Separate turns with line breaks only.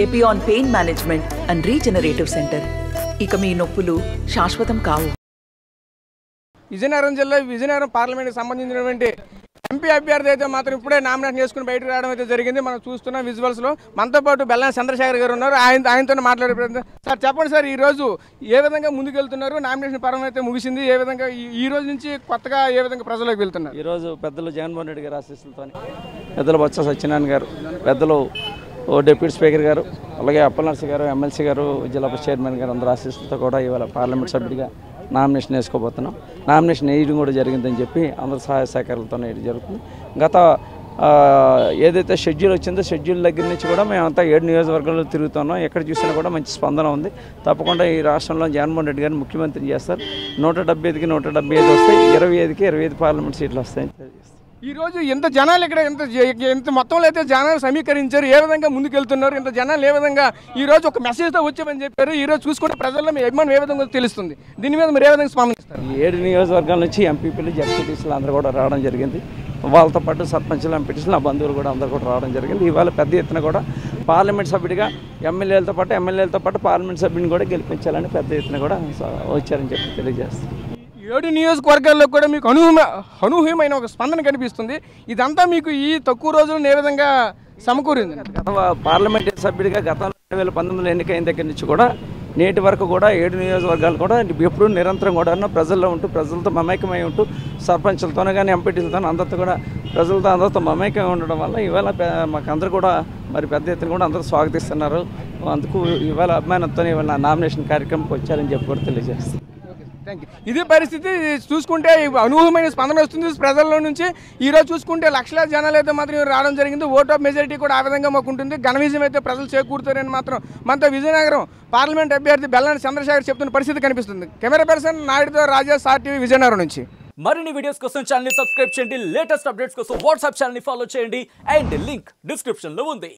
Epione pain management and regenerative centre. ఇక మీ నొప్పులు శాశ్వతం కావు.
విజయనగరం జిల్లా విజయనగరం పార్లమెంట్కి సంబంధించినటువంటి ఎంపీ అభ్యర్థి అయితే మాత్రం ఇప్పుడే నామినేషన్ చేసుకుని బయటకు రావడం అయితే జరిగింది. మనం చూస్తున్నాం విజువల్స్లో. మనతో పాటు బెల్లాన చంద్రశేఖర్ గారు ఉన్నారు. ఆయనతో మాట్లాడే ప్రయత్నం. సార్ చెప్పండి సార్, ఈరోజు ఏ విధంగా ముందుకెళ్తున్నారు? నామినేషన్ పరం అయితే ముగిసింది. ఏ విధంగా ఈ రోజు నుంచి కొత్తగా ఏ విధంగా ప్రజలకు వెళ్తున్నారు?
ఈరోజు పెద్దలు జగన్మోహన్ రెడ్డి గారు ఆశీస్సులతో, పెద్దలు బొత్స సత్యనారాయణ గారు, పెద్దలు డిప్యూటీ స్పీకర్ గారు, అలాగే అప్పలనర్సి గారు, ఎమ్మెల్సీ గారు, జిల్లా పరిషత్ చైర్మన్ గారు అందరూ ఆశీస్సులతో కూడా ఇవాళ పార్లమెంట్ సభ్యుడిగా నామినేషన్ వేసుకోబోతున్నాం. నామినేషన్ వేయడం కూడా జరిగిందని చెప్పి అందరు సహాయ సహకారాలతో వేయడం జరుగుతుంది. గత ఏదైతే షెడ్యూల్ వచ్చిందో షెడ్యూల్ దగ్గర నుంచి కూడా మేమంతా 7 నియోజకవర్గాల్లో తిరుగుతున్నాం. ఎక్కడ చూసినా కూడా మంచి స్పందన ఉంది. తప్పకుండా ఈ రాష్ట్రంలో జగన్మోహన్ రెడ్డి గారిని ముఖ్యమంత్రి చేస్తారు. 175కి 175 వస్తాయి, 25కి 25 పార్లమెంట్ సీట్లు వస్తాయని తెలియజేస్తారు.
ఈరోజు ఇంత జనాలు ఇక్కడ ఎంత మొత్తంలో అయితే జనాలు సమీకరించారు, ఏ విధంగా ముందుకెళ్తున్నారు, ఇంత జనాలు ఏ విధంగా ఈరోజు ఒక మెసేజ్తో వచ్చామని చెప్పారు. ఈరోజు చూసుకుంటే ప్రజల్లో మీ అభిమానం ఏ విధంగా తెలుస్తుంది? దీని మీద మీరు ఏ విధంగా స్పందిస్తారు?
7 నియోజకవర్గాల నుంచి ఎంపీపీలు, జడ్పీటీసీలు అందరూ కూడా రావడం జరిగింది. వాళ్ళతో పాటు సర్పంచులు, ఎంపీటీసీలు, నా బంధువులు కూడా అందరూ కూడా రావడం జరిగింది. ఇవాళ పెద్ద ఎత్తున కూడా పార్లమెంట్ సభ్యుడిగా ఎమ్మెల్యేలతో పాటు పార్లమెంట్ సభ్యుని కూడా గెలిపించాలని పెద్ద ఎత్తున కూడా వచ్చారని చెప్పి తెలియజేస్తారు.
7 నియోజకవర్గాల్లో కూడా మీకు అనూహ్యమైన ఒక స్పందన కనిపిస్తుంది. ఇదంతా మీకు ఈ తక్కువ రోజుల్లో ఏ విధంగా సమకూరింది?
పార్లమెంట్ సభ్యుడిగా గతంలో 2019 ఎన్నికైన దగ్గర నుంచి కూడా నేటి వరకు కూడా 7 నియోజకవర్గాలు కూడా ఎప్పుడు నిరంతరం కూడా ప్రజల్లో ఉంటూ, ప్రజలతో మమేకమై ఉంటూ, సర్పంచులతోనే కానీ ఎంపీటీలతో అందరితో కూడా ప్రజలతో అందరితో మమేకమై ఉండడం వల్ల ఇవాళ మాకు అందరూ కూడా మరి పెద్ద ఎత్తున కూడా అందరూ స్వాగతిస్తున్నారు. అందుకు ఇవాళ అభిమానంతో ఇవాళ నామినేషన్ కార్యక్రమంకి వచ్చారని చెప్పి కూడా తెలియజేస్తాను.
ఇదే పరిస్థితి చూసుకుంటే అనూహ్యమైన స్పందన వస్తుంది ప్రజల్లో నుంచి. ఈరోజు చూసుకుంటే లక్షలాది జనాలు అయితే మాత్రం రావడం జరిగింది. ఓట్ ఆఫ్ మెజారిటీ కూడా ఆ విధంగా మాకు ఉంటుంది. ఘన విజయం అయితే ప్రజలు చేకూరుతారని మాత్రం మనతో విజయనగరం పార్లమెంట్ అభ్యర్థి బెల్లాన చంద్రశేఖర్ చెప్తున్న పరిస్థితి కనిపిస్తుంది. కెమెరా పర్సన్ నాయుడుతో రాజా, సార్ టీవీ, విజయనగరం నుంచి.
మరిన్ని వీడియోస్ కోసం ఛానల్ ని సబ్స్క్రైబ్ చేయండి. లేటెస్ట్ అప్డేట్స్ కోసం వాట్సాప్ ఛానల్ ని ఫాలో చేయండి. అండ్ లింక్ డిస్క్రిప్షన్ లో ఉంది.